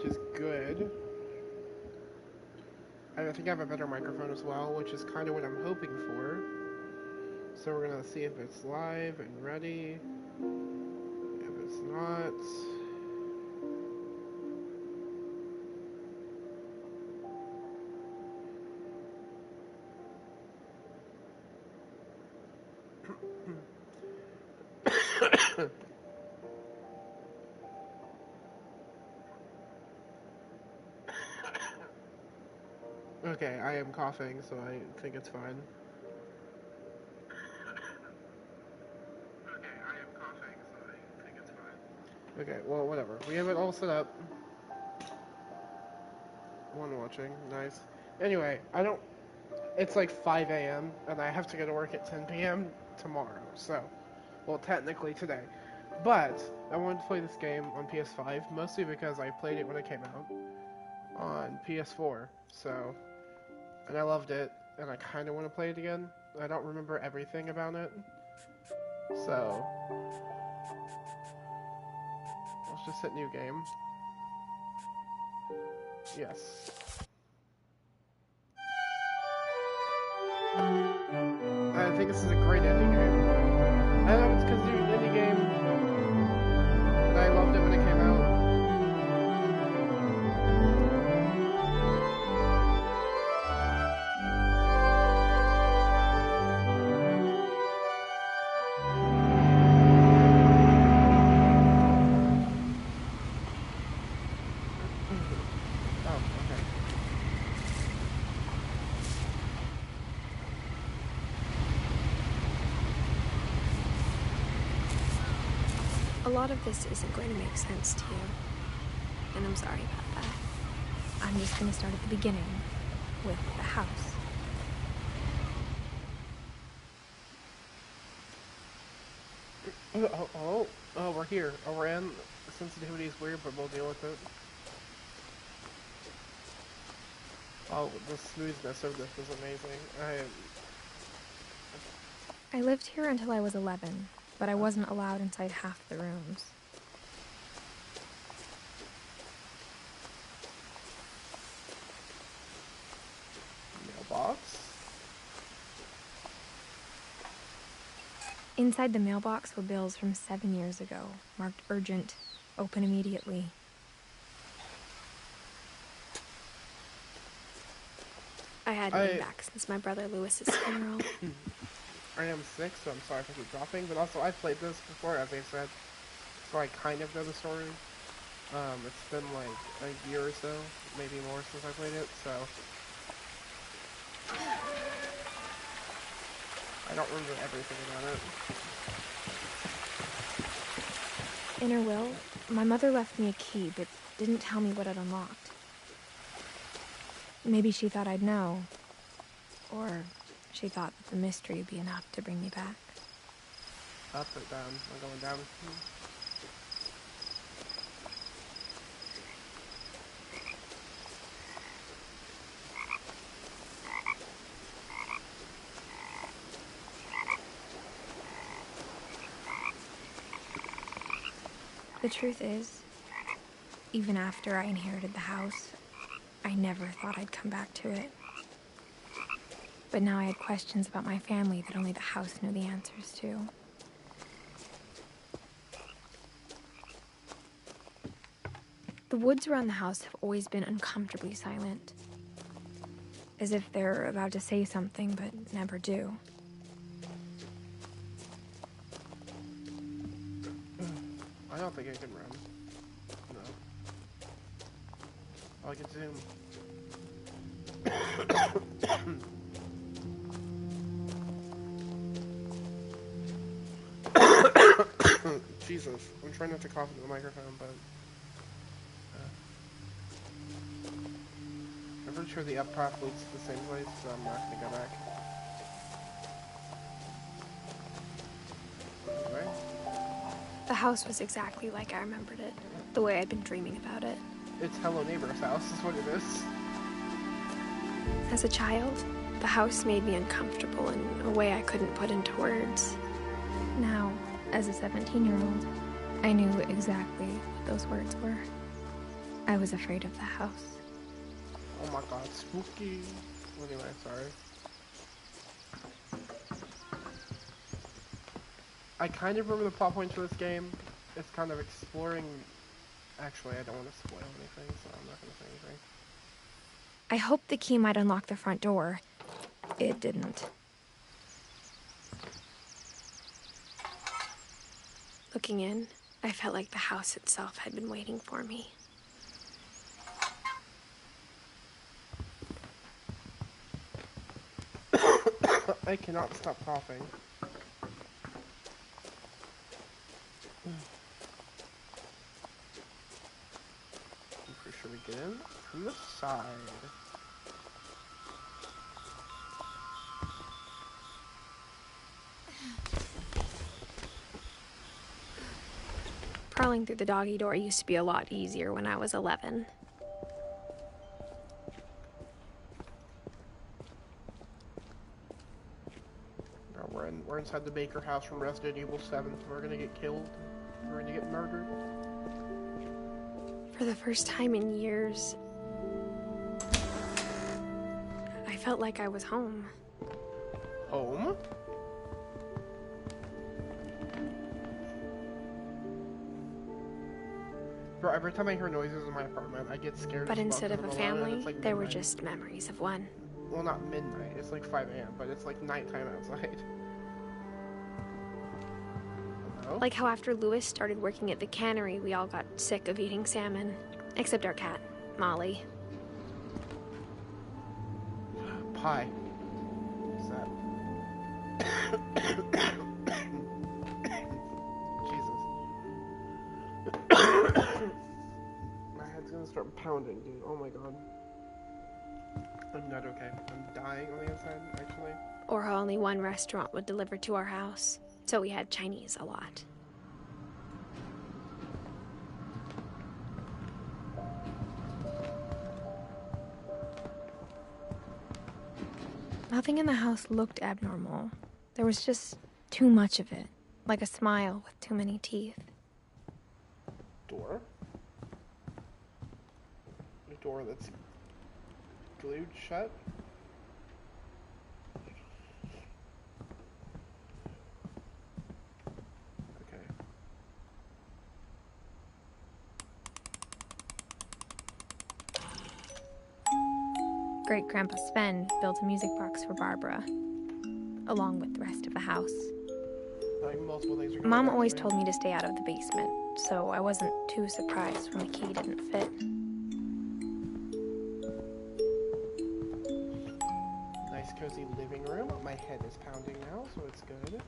which is good. I think I have a better microphone as well, which is kind of what I'm hoping for. So we're gonna see if it's live and ready. If it's not... Okay, I am coughing, so I think it's fine. Okay, well, whatever. We have it all set up. One watching, nice. Anyway, it's like 5 a.m., and I have to go to work at 10 p.m. tomorrow, so... Well, technically today. But, I wanted to play this game on PS5, mostly because I played it when it came out on PS4, so... And I loved it, and I kind of want to play it again. I don't remember everything about it, so... Let's just hit new game. Yes. I think this is a great indie game. I don't know if it's because it's an indie game, but I loved it when it came out. A lot of this isn't going to make sense to you, and I'm sorry about that. I'm just going to start at the beginning, with the house. Oh, we're here. Oh, we're in. The sensitivity is weird, but we'll deal with it. Oh, the smoothness of this is amazing. I lived here until I was 11. But I wasn't allowed inside half the rooms. Mailbox? Inside the mailbox were bills from 7 years ago, marked urgent, open immediately. I hadn't been back since my brother Lewis's funeral. I am sick, so I'm sorry if I keep dropping, but also I've played this before, as I said, so I kind of know the story. It's been like a year or so, maybe more since I played it, so... I don't remember everything about it. In her will, my mother left me a key, but didn't tell me what it unlocked. Maybe she thought I'd know, or... she thought that the mystery would be enough to bring me back. Up or down? I'm going down. The truth is, even after I inherited the house, I never thought I'd come back to it. But now I had questions about my family that only the house knew the answers to. The woods around the house have always been uncomfortably silent. As if they're about to say something, but never do. I don't think I can run. No. I can zoom. Jesus, I'm trying not to cough into the microphone, but... I'm pretty sure the up path leads to the same place, so I'm not gonna go back. Anyway. The house was exactly like I remembered it, the way I'd been dreaming about it. It's Hello Neighbor's house, is what it is. As a child, the house made me uncomfortable in a way I couldn't put into words. Now, as a 17-year-old, I knew exactly what those words were. I was afraid of the house. Oh my god, spooky. Anyway, sorry. I kind of remember the plot points for this game. It's kind of exploring... Actually, I don't want to spoil anything, so I'm not going to say anything. I hoped the key might unlock the front door. It didn't. Looking in, I felt like the house itself had been waiting for me. I cannot stop coughing. I'm pretty sure we get in from the side. Crawling through the doggy door used to be a lot easier when I was 11. Now we're inside the Baker house from Resident Evil 7, so we're gonna get killed. We're gonna get murdered. For the first time in years, I felt like I was home. Home? Bro, every time I hear noises in my apartment, I get scared. But instead of a family, like there were just memories of one. Well, not midnight. It's like 5 a.m., but it's like nighttime outside. Hello? Like how after Lewis started working at the cannery, we all got sick of eating salmon. Except our cat, Molly. Pie. What's that? Jesus. My head's gonna start pounding, dude. Oh my god. I'm not okay. I'm dying on the inside, actually. Or how only one restaurant would deliver to our house, so we had Chinese a lot. Nothing in the house looked abnormal. There was just too much of it, like a smile with too many teeth. Door? A door that's glued shut? Okay. Great-Grandpa Sven built a music box for Barbara, along with the rest of the house. Like multiple things are going Mom on always today. told me to stay out of the basement, so I wasn't too surprised when the key didn't fit. Nice cozy living room. My head is pounding now, so it's good.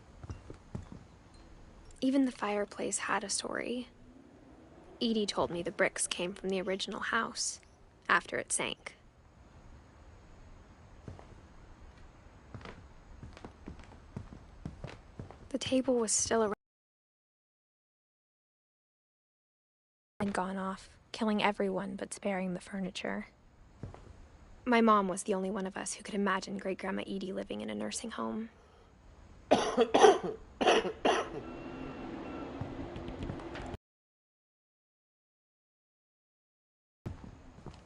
Even the fireplace had a story. Edie told me the bricks came from the original house, after it sank. The table was still around. Had gone off, killing everyone but sparing the furniture. My mom was the only one of us who could imagine Great-Grandma Edie living in a nursing home.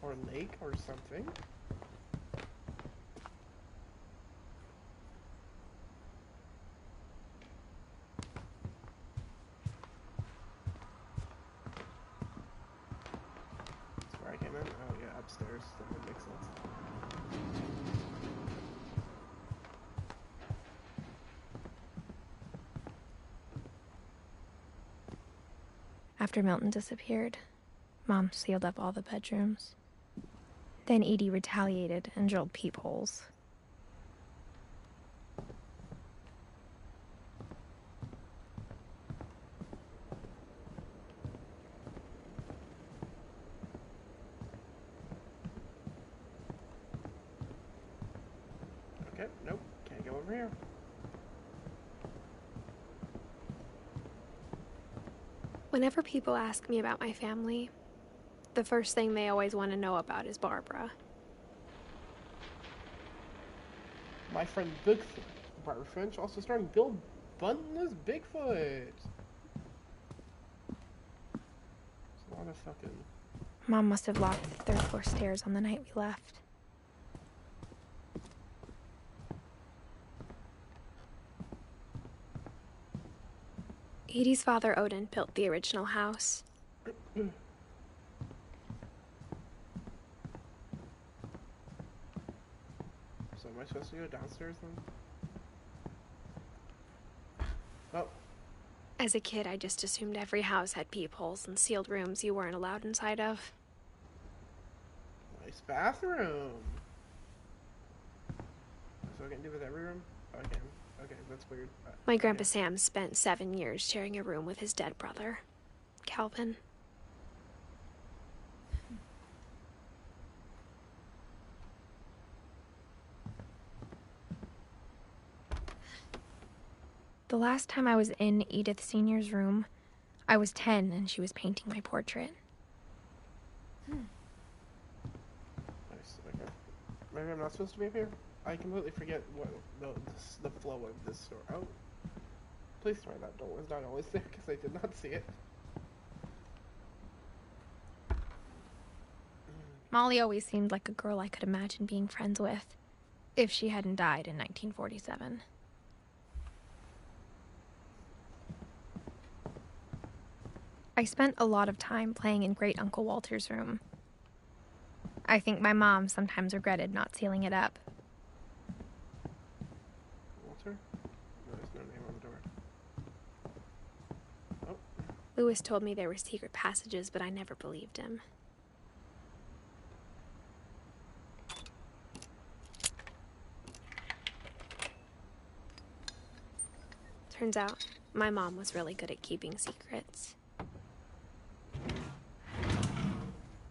Or lake or something. That's where I came in. Oh yeah, upstairs. That would make sense. After Milton disappeared, Mom sealed up all the bedrooms. Then Edie retaliated and drilled peepholes. Okay, nope. Can't go over here. Whenever people ask me about my family, the first thing they always want to know about is Barbara. My friend Bigfoot. Barbara Finch also starring Bill Bunton as Bigfoot. It's a lot of fucking... Mom must have locked the third floor stairs on the night we left. Edie's father, Odin, built the original house. So am I supposed to go downstairs then? Oh. As a kid, I just assumed every house had peepholes and sealed rooms you weren't allowed inside of. Nice bathroom. So I can do with every room? Oh, I can. Okay, that's weird. My Grandpa Sam spent 7 years sharing a room with his dead brother, Calvin. The last time I was in Edith Sr.'s room, I was 10 and she was painting my portrait. Nice, okay. Maybe I'm not supposed to be up here? I completely forget what the flow of this story. Oh. Please tell me that door was not always there, because I did not see it. Molly always seemed like a girl I could imagine being friends with, if she hadn't died in 1947. I spent a lot of time playing in Great Uncle Walter's room. I think my mom sometimes regretted not sealing it up. Walter? There's no name on the door. Oh. Lewis told me there were secret passages, but I never believed him. Turns out, my mom was really good at keeping secrets.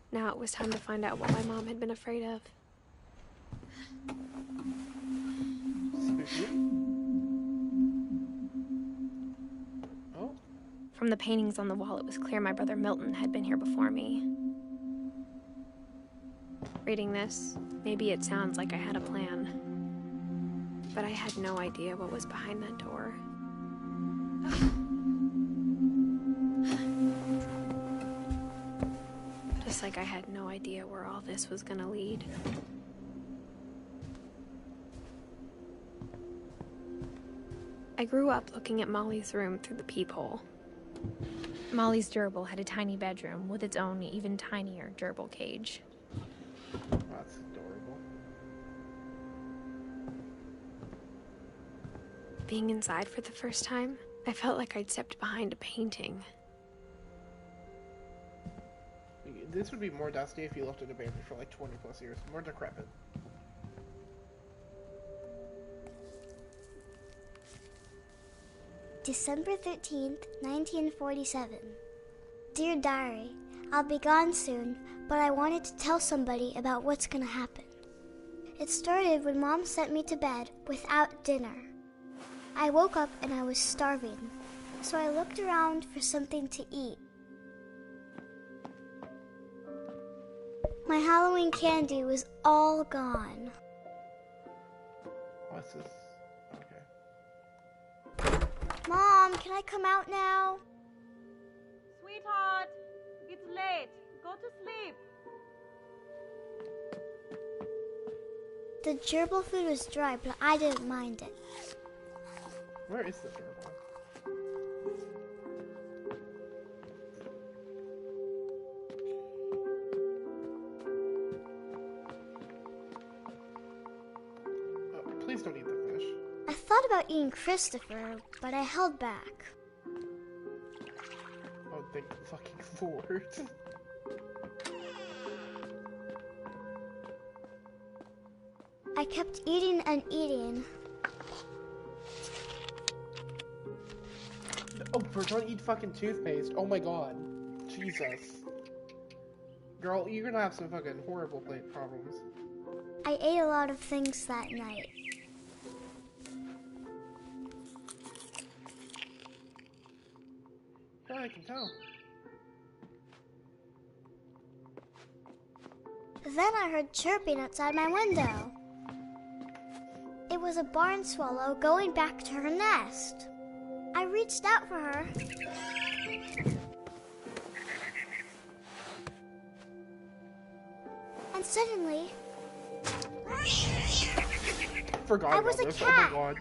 Now it was time to find out what my mom had been afraid of. Oh. From the paintings on the wall, it was clear my brother Milton had been here before me. Reading this, maybe it sounds like I had a plan. But I had no idea what was behind that door. Just like I had no idea where all this was gonna lead. I grew up looking at Molly's room through the peephole. Molly's gerbil had a tiny bedroom with its own even tinier gerbil cage. That's adorable. Being inside for the first time, I felt like I'd stepped behind a painting. This would be more dusty if you left it abandoned for like 20 plus years. More decrepit. December 13th, 1947. Dear Diary, I'll be gone soon, but I wanted to tell somebody about what's gonna happen. It started when Mom sent me to bed without dinner. I woke up and I was starving, so I looked around for something to eat. My Halloween candy was all gone. What's this? Okay. Mom, can I come out now? Sweetheart, it's late. Go to sleep. The gerbil food was dry, but I didn't mind it. Where is the gerbil? Oh, please don't eat the fish. I thought about eating Christopher, but I held back. Oh, thank fucking Lord. I kept eating and eating. Oh, don't eat fucking toothpaste. Oh my god. Jesus. Girl, you're gonna have some fucking horrible plate problems. I ate a lot of things that night. Yeah, I can tell. Then I heard chirping outside my window. It was a barn swallow going back to her nest. I reached out for her. And suddenly, Forgot I about was a this. cat. Oh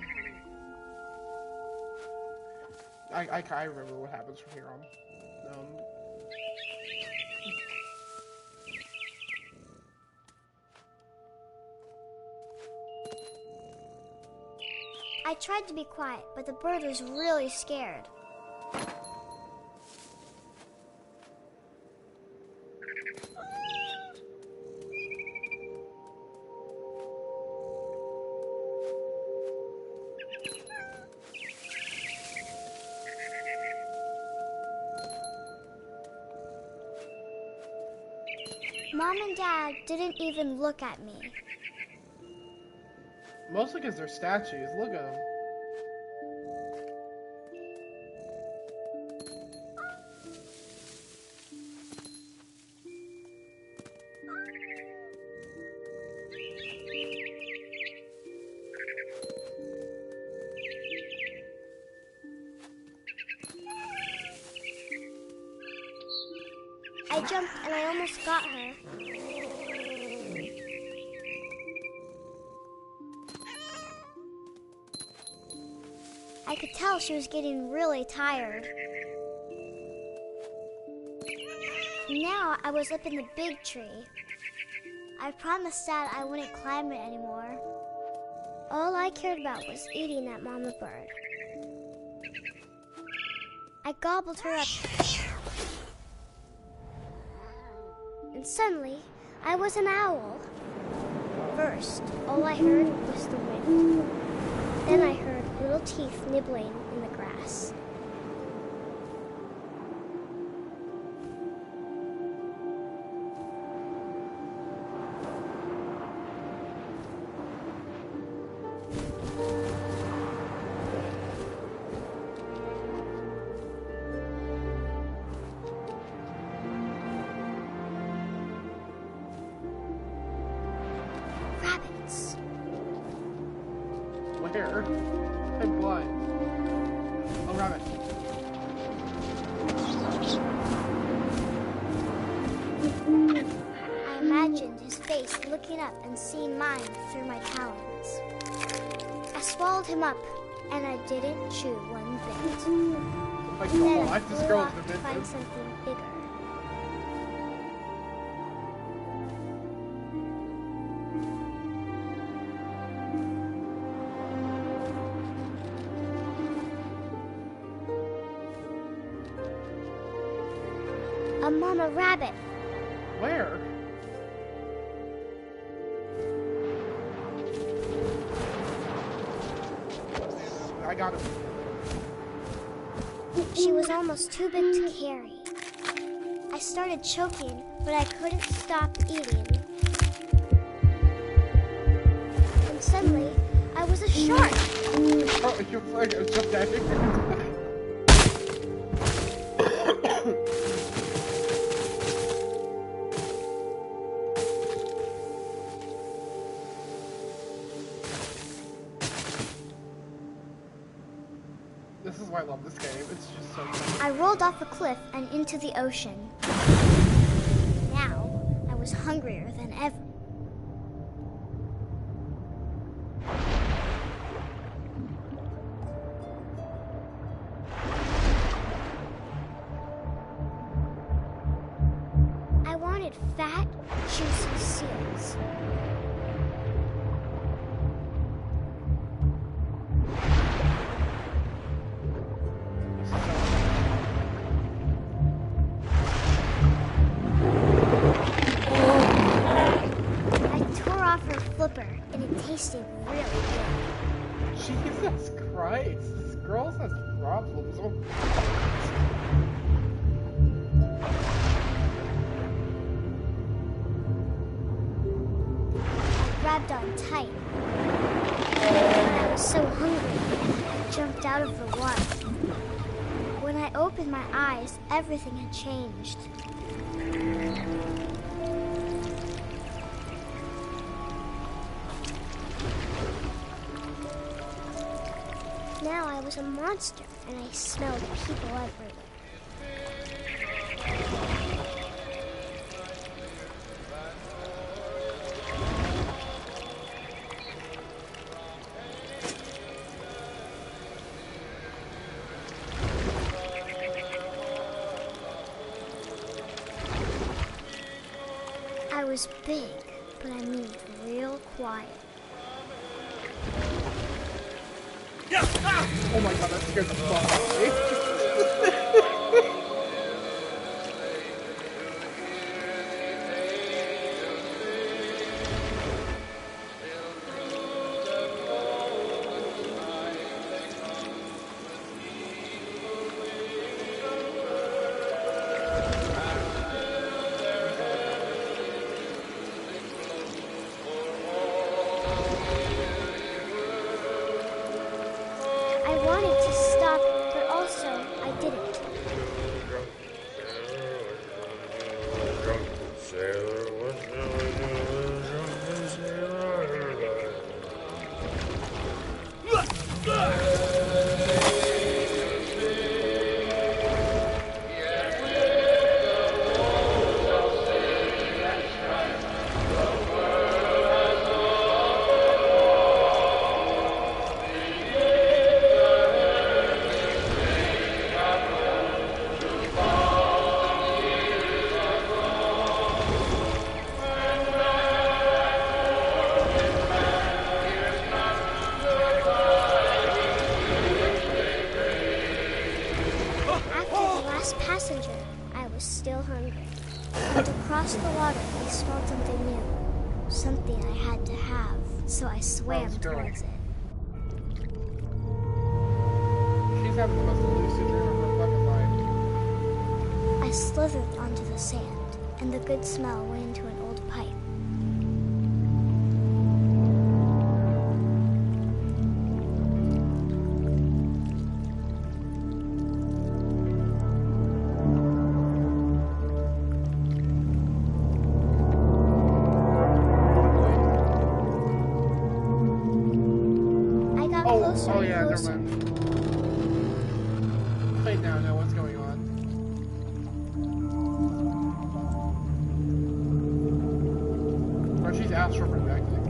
my god. I remember what happens from here on. I tried to be quiet, but the bird was really scared. Mom and Dad didn't even look at me. Mostly because they're statues. Look at them. I jumped and I almost got her. I could tell she was getting really tired. Now I was up in the big tree. I promised Dad I wouldn't climb it anymore. All I cared about was eating that mama bird. I gobbled her up. And suddenly, I was an owl. First, all I heard was the wind. Then I heard little teeth nibbling in the grass. Rabbits. Where? I'm blind. Oh, rabbit. I imagined his face looking up and seeing mine through my talons. I swallowed him up, and I didn't chew one bit. Oh my And then I god, this flew girl's off to find inventive. something bigger. A mama rabbit. Where? I got him. She was almost too big to carry. I started choking, but I couldn't stop eating. And suddenly, I was a shark. Oh, you're like a jump diving. This is why I love this game. It's just so fun. I rolled off a cliff and into the ocean. Now, I was hungrier than ever. I wanted fat, juicy seals. I tore off her flipper, and it tasted really good. Jesus Christ, this girl has problems. Oh. I grabbed on tight. I was so hungry, I jumped out of the water. When I opened my eyes, everything had changed. Now I was a monster, and I smelled people everywhere. I was big, but I moved real quiet. Oh my god, that scared the fuck out of me. I wanted to stop, but also I didn't. Passenger, I was still hungry. And across the water, I smelled something new. Something I had to have, so I swam towards it. She's having the most lucid dream of her fucking life. I slithered onto the sand, and the good smell went into an old pipe. Oh yeah, never mind. Wait, now, what's going on? Or she's astral projecting.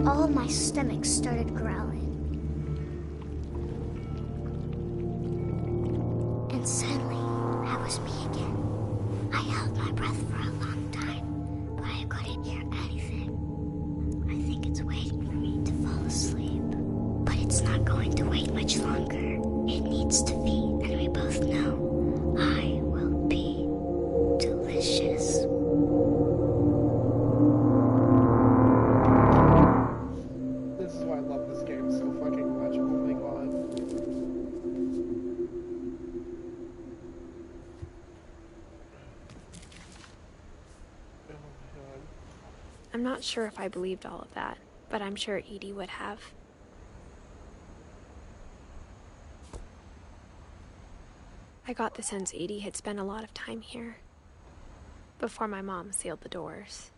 All of my stomach started growling. And suddenly, that was me again. I held my breath for a long time, but I couldn't hear anything. I think it's waiting for me to fall asleep. But it's not going to wait much longer. It needs to feed, and we both know I will be delicious. This is why I love this game so fucking much. Oh my god. Oh my god. I'm not sure if I believed all of that, but I'm sure Edie would have. I got the sense Edie had spent a lot of time here before my mom sealed the doors.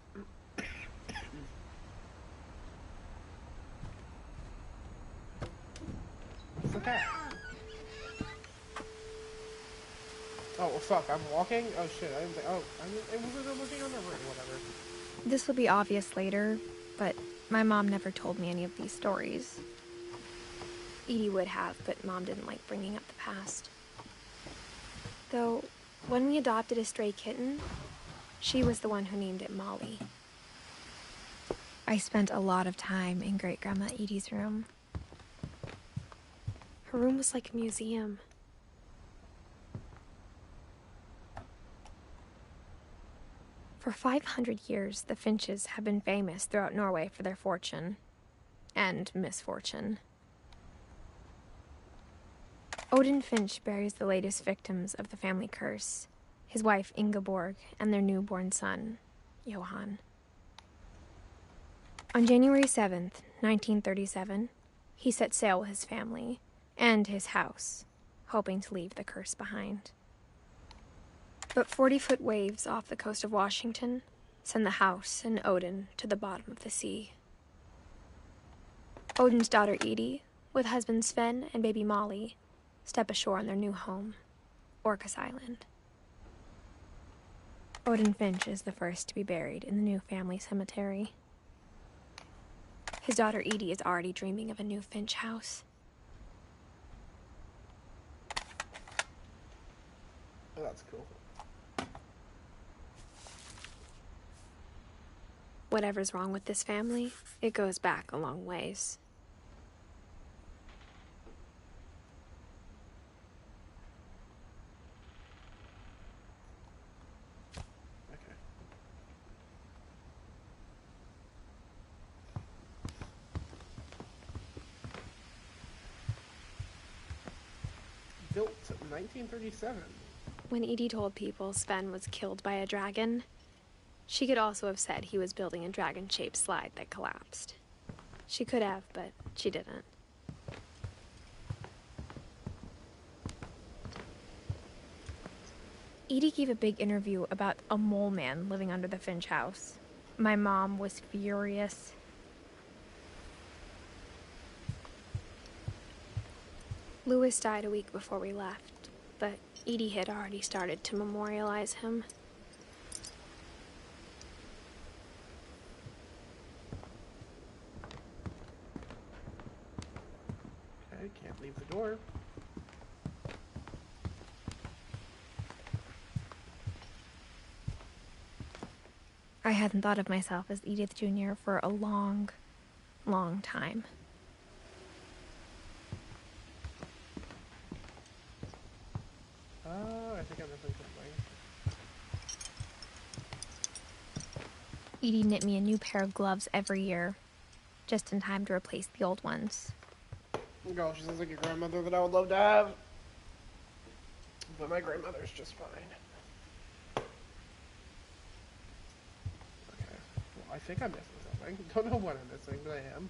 What's with that? Oh, well, fuck, I'm walking? Oh shit, I didn't think, oh, it wasn't looking on the room, whatever. This will be obvious later, but my mom never told me any of these stories. Edie would have, but Mom didn't like bringing up the past. Though, when we adopted a stray kitten, she was the one who named it Molly. I spent a lot of time in Great-Grandma Edie's room. Her room was like a museum. For 500 years, the Finches have been famous throughout Norway for their fortune and misfortune. Odin Finch buries the latest victims of the family curse, his wife Ingeborg and their newborn son, Johan. On January 7th, 1937, he set sail with his family and his house, hoping to leave the curse behind. But 40-foot waves off the coast of Washington send the house and Odin to the bottom of the sea. Odin's daughter Edie, with husband Sven and baby Molly, step ashore on their new home, Orcas Island. Odin Finch is the first to be buried in the new family cemetery. His daughter Edie is already dreaming of a new Finch house. Oh, that's cool. Whatever's wrong with this family, it goes back a long ways. Okay. Built in 1937. When Edie told people Sven was killed by a dragon, she could also have said he was building a dragon-shaped slide that collapsed. She could have, but she didn't. Edie gave a big interview about a mole man living under the Finch house. My mom was furious. Louis died a week before we left, but Edie had already started to memorialize him. Okay, can't leave the door. I hadn't thought of myself as Edith Jr. for a long, long time. I think I'm missing something. Edie knit me a new pair of gloves every year, just in time to replace the old ones. Girl, she sounds like a grandmother that I would love to have. But my grandmother's just fine. Okay. Well, I think I'm missing something. Don't know what I'm missing, but I am.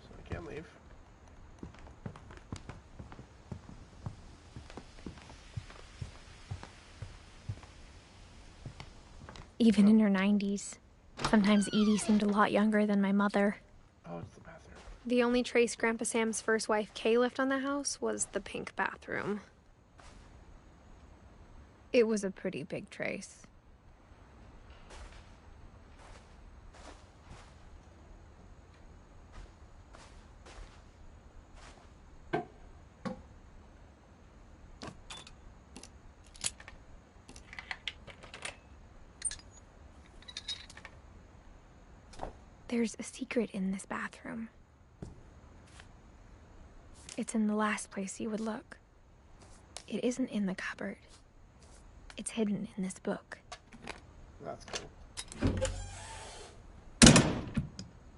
So I can't leave. Even in her 90s, sometimes Edie seemed a lot younger than my mother. Oh, it's the bathroom. The only trace Grandpa Sam's first wife, Kay, left on the house was the pink bathroom. It was a pretty big trace. There's a secret in this bathroom. It's in the last place you would look. It isn't in the cupboard. It's hidden in this book. That's cool.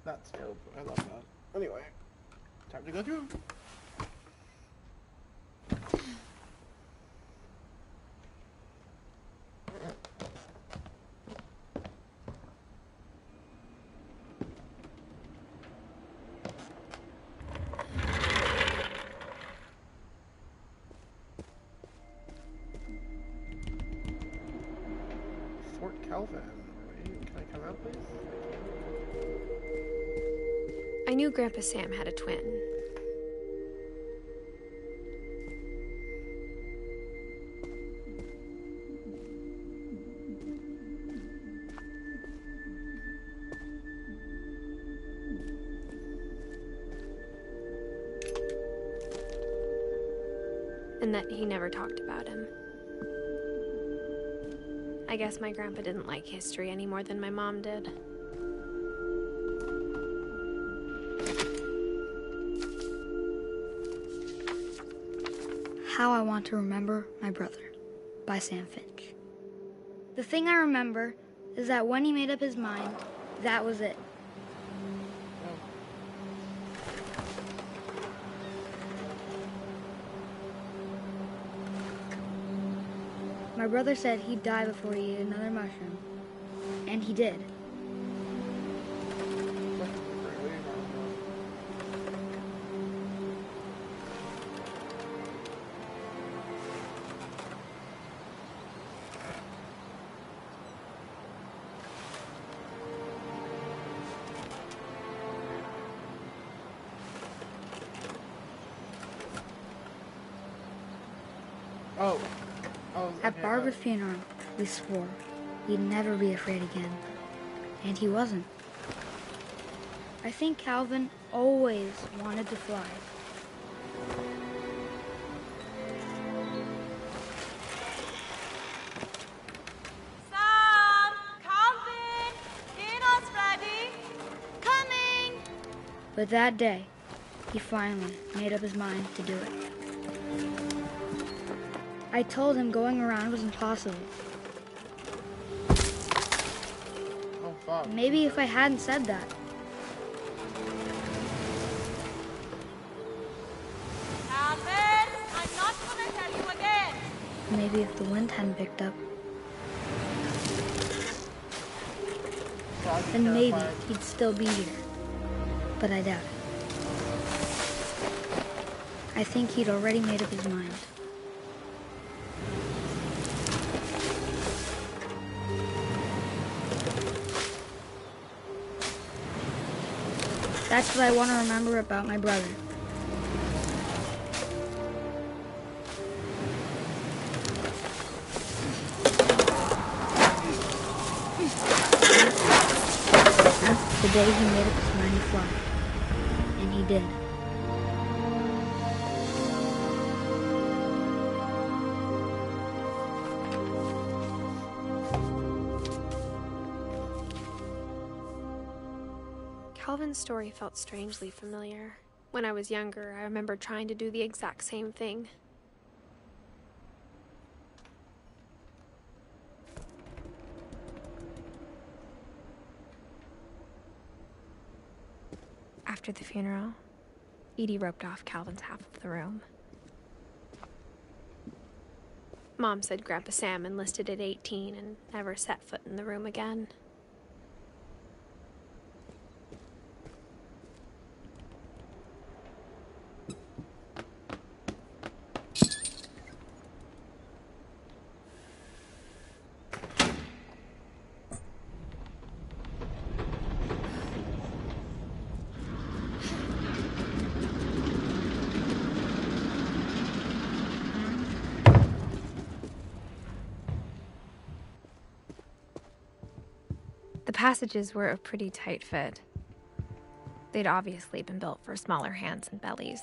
That's dope. I love that. Anyway, time to go through. Fort Calvin. Wait, can I come out, please? I knew Grandpa Sam had a twin. And that he never talked about him. I guess my grandpa didn't like history any more than my mom did. How I Want to Remember My Brother by Sam Finch. The thing I remember is that when he made up his mind, that was it. My brother said he'd die before he ate another mushroom. And he did. Oh. At Barbara's funeral, we swore he'd never be afraid again. And he wasn't. I think Calvin always wanted to fly. But that day, he finally made up his mind to do it. I told him going around was impossible. Oh, fuck. Maybe if I hadn't said that. Alvin, I'm not gonna tell you again. Maybe if the wind hadn't picked up, God, I'm then maybe terrified. he'd still be here. But I doubt it. I think he'd already made up his mind. That's what I want to remember about my brother. The day he made up his mind to fly. And he did. Calvin's story felt strangely familiar. When I was younger, I remember trying to do the exact same thing. After the funeral, Edie roped off Calvin's half of the room. Mom said Grandpa Sam enlisted at 18 and never set foot in the room again. The passages were a pretty tight fit. They'd obviously been built for smaller hands and bellies.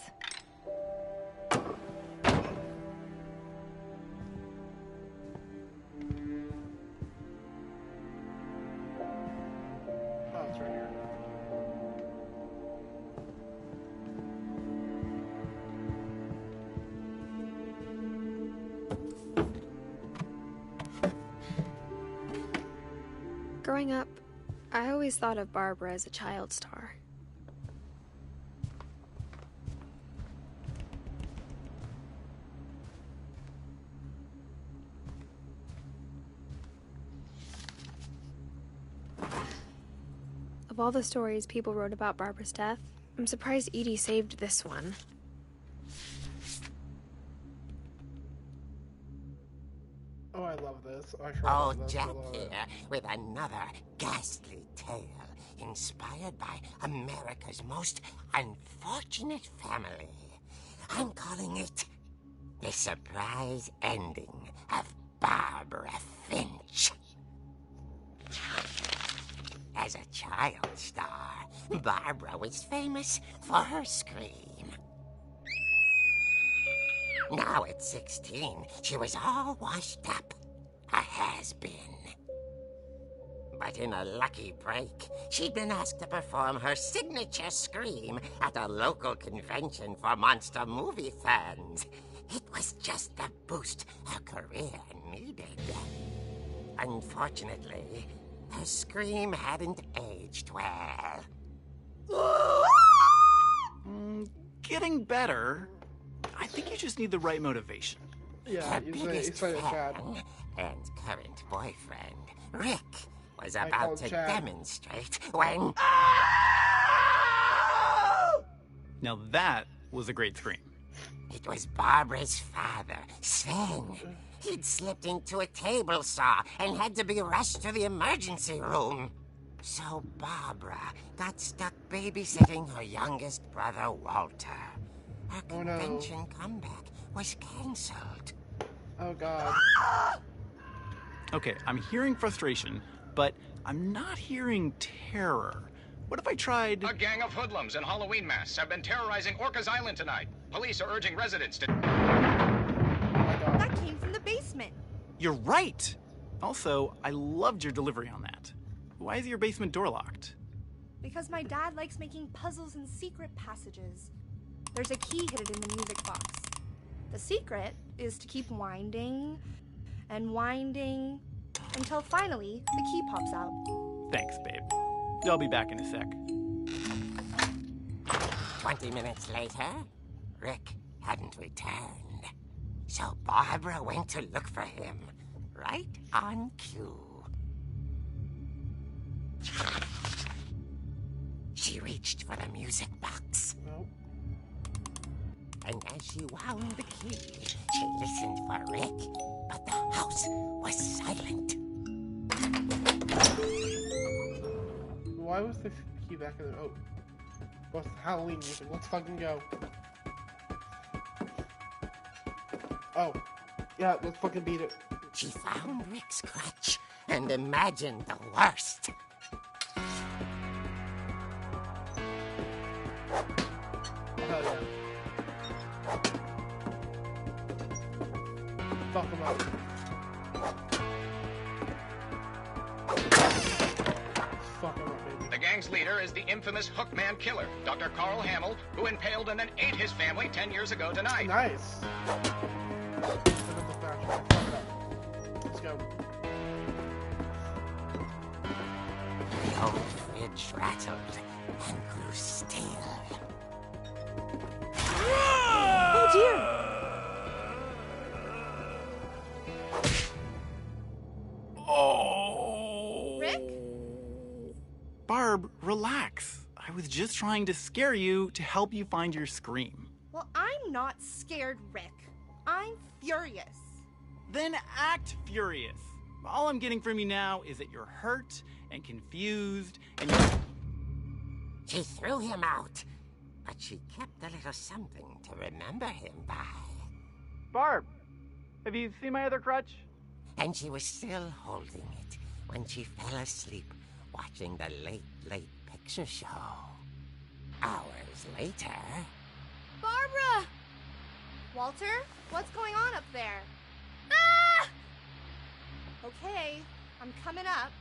Oh, it's right here. Growing up, I always thought of Barbara as a child star. Of all the stories people wrote about Barbara's death, I'm surprised Edie saved this one. Oh, I love this. I sure Oh, love this. I Jack love it. here with another ghastly tale inspired by America's most unfortunate family. I'm calling it The Surprise Ending of Barbara Finch. As a child star, Barbara was famous for her scream. Now at 16, she was all washed up. A has-been. But in a lucky break, she'd been asked to perform her signature scream at a local convention for monster movie fans. It was just the boost her career needed. Unfortunately, her scream hadn't aged well. Getting better. I think you just need the right motivation. Yeah, Her he's biggest saying it's Chad. fan and current boyfriend, Rick, was I about called to Chad. demonstrate when... Now that was a great scream. It was Barbara's father, Sven. He'd slipped into a table saw and had to be rushed to the emergency room. So Barbara got stuck babysitting her youngest brother, Walter. Her Oh, no. convention comeback was cancelled. Oh, God. Okay, I'm hearing frustration, but I'm not hearing terror. What if I tried... A gang of hoodlums in Halloween masks have been terrorizing Orcas Island tonight. Police are urging residents to... Oh, my God. That came from the basement. You're right! Also, I loved your delivery on that. Why is your basement door locked? because my dad likes making puzzles and secret passages. There's a key hidden in the music box. The secret is to keep winding and winding until finally the key pops out. Thanks, babe. I'll be back in a sec. 20 minutes later, Rick hadn't returned. So Barbara went to look for him, right on cue. She reached for the music box. Nope. And as she wound the key, she listened for Rick, but the house was silent. Why was the key back in the... Oh. What's the Halloween music? Let's fucking go. Oh. Yeah, let's fucking beat it. She found Rick's crutch and imagined the worst. Hell yeah. Fuck him up. Fuck him up, baby. The gang's leader is the infamous Hookman killer, Dr. Carl Hamill, who impaled and then ate his family 10 years ago tonight. Nice. Let's go. The old fridge rattled and grew still. Oh dear! Oh! Rick? Barb, relax. I was just trying to scare you to help you find your scream. Well, I'm not scared, Rick. I'm furious. Then act furious. All I'm getting from you now is that you're hurt and confused and you... She threw him out, but she kept a little something to remember him by. Barb, have you seen my other crutch? And she was still holding it when she fell asleep watching the late picture show. Hours later... Barbara! Walter, what's going on up there? Ah! Okay, I'm coming up,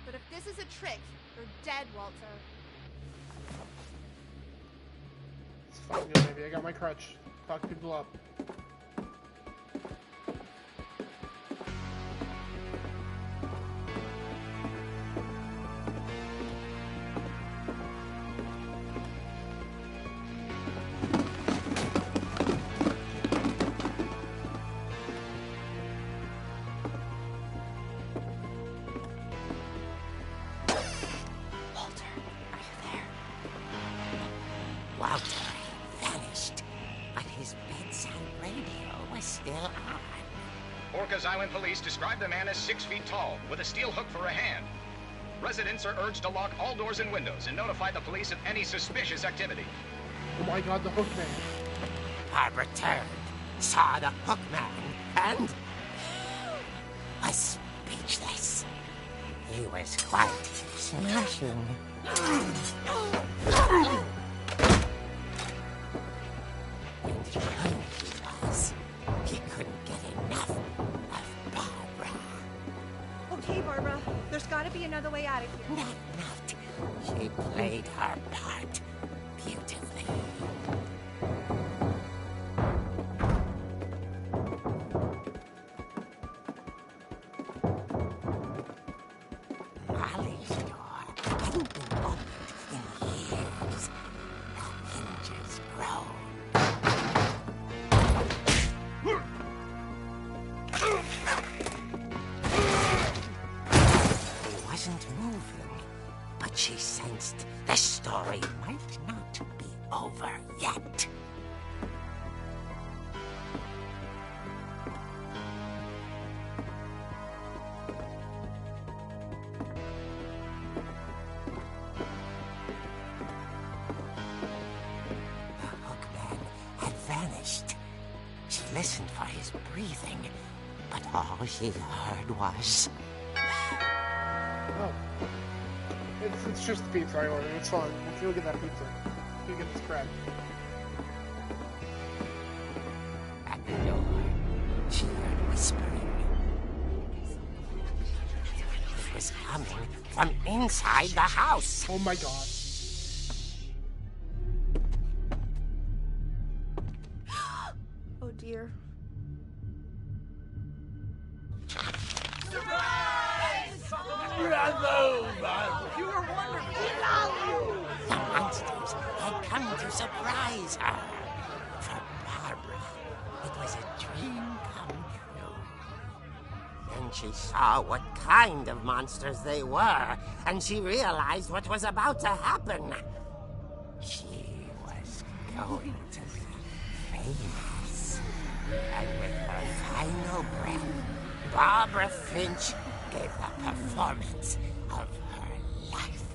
but if this is a trick, you're dead, Walter. It's fucking good, baby. I got my crutch. Fuck people up. Walter vanished, but his bedside radio was still on. Orcas Island police describe the man as 6 feet tall, with a steel hook for a hand. Residents are urged to lock all doors and windows and notify the police of any suspicious activity. Oh my god, the Hookman. Barbara turned, saw the Hookman, and was speechless. He was quite smashing. And young he was. He couldn't get enough of Barbara. Okay, Barbara, there's gotta be another way out of here. Not. She played her part beautifully. Molly's door hadn't been opened in years. The hinges groaned. He wasn't moving, but she sensed the story might not be over yet. The Hookman had vanished. She listened for his breathing, but all she heard was... Oh. It's just the pizza I ordered. It's fine. Let's go get that pizza. Let's go get this crab. At the door, she heard whispering. It was coming from inside the house. Oh my god. You were wonderful. The monsters had come to surprise her. For Barbara, it was a dream come true. Then she saw what kind of monsters they were, and she realized what was about to happen. She was going to be famous. And with her final breath, Barbara Finch gave the performance of her life.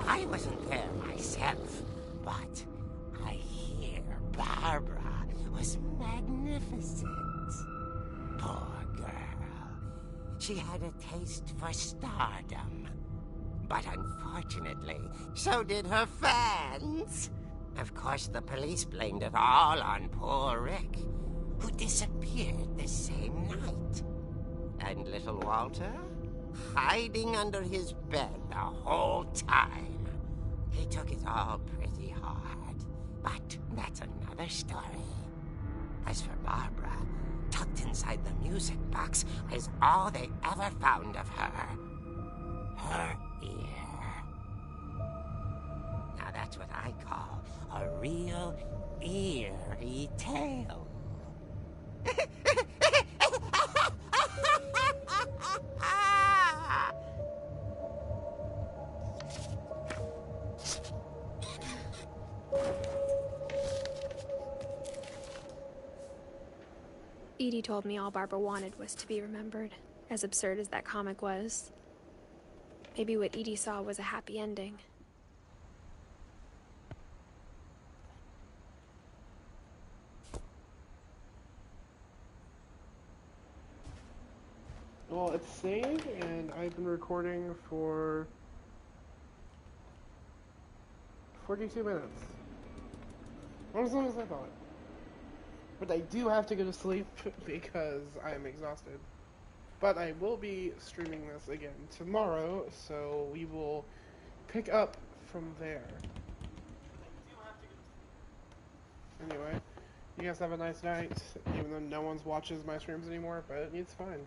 I wasn't there myself, but I hear Barbara was magnificent. Poor girl. She had a taste for stardom. But unfortunately, so did her fans. Of course, the police blamed it all on poor Rick, who disappeared the same night. And little Walter? Hiding under his bed the whole time. He took it all pretty hard, but that's another story. As for Barbara, tucked inside the music box is all they ever found of her. Her ear. Now that's what I call a real eerie tale. Edie told me all Barbara wanted was to be remembered, as absurd as that comic was. Maybe what Edie saw was a happy ending. Well, it's saved, and I've been recording for 42 minutes. Not as long as I thought. But I do have to go to sleep because I'm exhausted. But I will be streaming this again tomorrow, so we will pick up from there. Anyway, you guys have a nice night, even though no one watches my streams anymore, but it's fine.